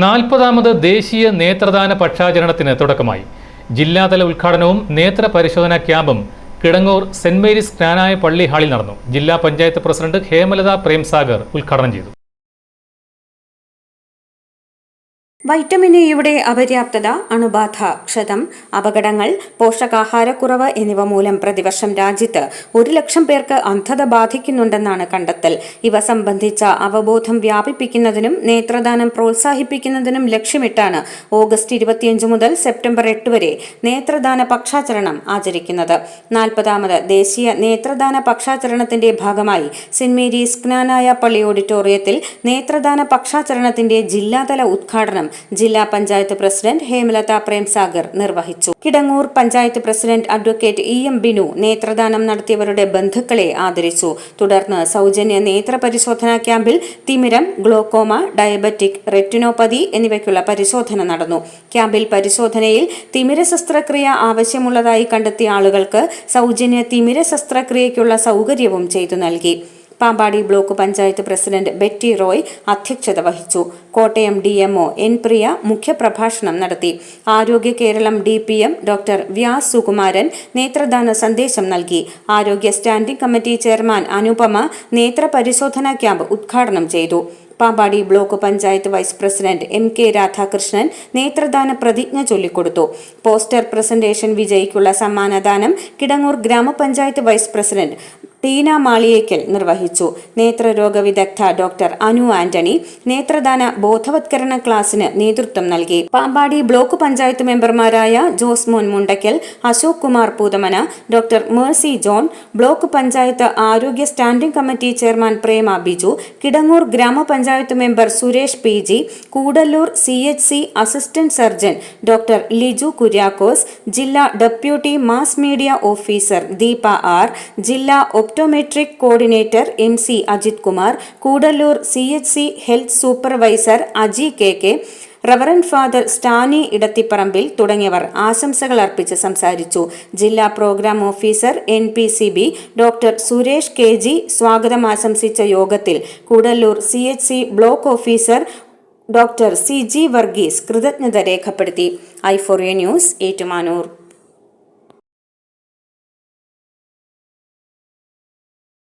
40ാമത് ദേശീയ നേത്രദാന പക്ഷാചരണത്തിന് തുടക്കമായി. ജില്ലാതല ഉദ്ഘാടനവും നേത്ര പരിശോധനാ ക്യാമ്പും കിടങ്ങൂർ സെന്റ് മേരീസ് ജ്ഞാനായ പള്ളി ഹാളിൽ നടന്നു. ജില്ലാ പഞ്ചായത്ത് പ്രസിഡന്റ് ഹേമലത പ്രേംസാഗർ ഉദ്ഘാടനം ചെയ്തു. വൈറ്റമിൻ എയുടെ അപര്യാപ്തത, അണുബാധ, ക്ഷതം, അപകടങ്ങൾ, പോഷകാഹാരക്കുറവ് എന്നിവ മൂലം പ്രതിവർഷം രാജ്യത്ത് 1 ലക്ഷം പേർക്ക് അന്ധത ബാധിക്കുന്നുണ്ടെന്നാണ് കണ്ടെത്തൽ. ഇവ സംബന്ധിച്ച അവബോധം വ്യാപിപ്പിക്കുന്നതിനും നേത്രദാനം പ്രോത്സാഹിപ്പിക്കുന്നതിനും ലക്ഷ്യമിട്ടാണ് ഓഗസ്റ്റ് 25 മുതൽ സെപ്റ്റംബർ 8 വരെ നേത്രദാന പക്ഷാചരണം ആചരിക്കുന്നത്. 40ാമത് ദേശീയ നേത്രദാന പക്ഷാചരണത്തിന്റെ ഭാഗമായി സെന്റ് മേരീസ് ജ്ഞാനായ പള്ളി ഓഡിറ്റോറിയത്തിൽ നേത്രദാന പക്ഷാചരണത്തിന്റെ ജില്ലാതല ഉദ്ഘാടനം ജില്ലാ പഞ്ചായത്ത് പ്രസിഡന്റ് ഹേമലത പ്രേംസാഗർ നിർവഹിച്ചു. Kidangoor panchayat president advocate EM Binu നേത്രദാനം നടത്തിയവരുടെ ബന്ധുക്കളെ ആദരിച്ചു. തുടർന്ന് സൗജന്യ നേത്ര പരിശോധനാ ക്യാമ്പിൽ തിമിരം, ഗ്ലോക്കോമ, ഡയബറ്റിക് റെറ്റിനോപ്പതി എന്നിവയ്ക്കുള്ള പരിശോധന നടന്നു. ക്യാമ്പിൽ പരിശോധനയിൽ തിമിര ശസ്ത്രക്രിയ ആവശ്യമുള്ളതായി കണ്ടെത്തിയ ആളുകൾക്ക് സൗജന്യ തിമിര ശസ്ത്രക്രിയയ്ക്കുള്ള സൗകര്യവും ചെയ്തു നൽകി. Pampady block panchayat president Betty Roy അധ്യക്ഷത വഹിച്ചു. കോട്ടയം DMO N പ്രിയ മുഖ്യപ്രഭാഷണം നടത്തി. ആരോഗ്യ കേരളം DPM ഡോക്ടർ വ്യാസ് സുകുമാരൻ നേത്രദാന സന്ദേശം നൽകി. ആരോഗ്യ സ്റ്റാൻഡിംഗ് കമ്മിറ്റി ചെയർമാൻ അനുപമ നേത്ര പരിശോധനാ ക്യാമ്പ് ഉദ്ഘാടനം ചെയ്തു. Pampady block panchayat vice president MK Radhakrishnan നേത്രദാന പ്രതിജ്ഞ ചൊല്ലിക്കൊടുത്തു. പോസ്റ്റർ പ്രസന്റേഷൻ വിജയിക്കുള്ള സമ്മാനദാനം കിടങ്ങൂർ ഗ്രാമപഞ്ചായത്ത് വൈസ് പ്രസിഡന്റ് ടീന മാളിയേക്കൽ നിർവഹിച്ചു. നേത്രരോഗ വിദഗ്ധ ഡോക്ടർ അനു ആന്റണി നേത്രദാന ബോധവത്കരണ ക്ലാസിന് നേതൃത്വം നൽകി. പാമ്പാടി ബ്ലോക്ക് പഞ്ചായത്ത് മെമ്പർമാരായ ജോസ്മോൻ മുണ്ടയ്ക്കൽ, അശോക് കുമാർ പൂതമന, ഡോക്ടർ മേഴ്സി ജോൺ, ബ്ലോക്ക് പഞ്ചായത്ത് ആരോഗ്യ standing committee chairman Prema Biju, Kidangoor ഗ്രാമപഞ്ചായത്ത് member Suresh PG, Koodalloor CHC assistant surgeon doctor Liju Kuriakose, ജില്ലാ deputy mass media officer Deepa R, ജില്ലാ optometric coordinator MC Ajith Kumar, Koodalloor CHC health supervisor Aji KK, reverend father Stany Edathiparambil തുടങ്ങിയവർ ആശംസകൾ അർപ്പിച്ച് സംസാരിച്ചു. ജില്ലാ programme officer NPCB doctor Suresh KG സ്വാഗതം ആശംസിച്ച യോഗത്തിൽ Koodallur CHC block officer doctor CG Varghese കൃതജ്ഞത രേഖപ്പെടുത്തി. i4A news, Ettumanoor.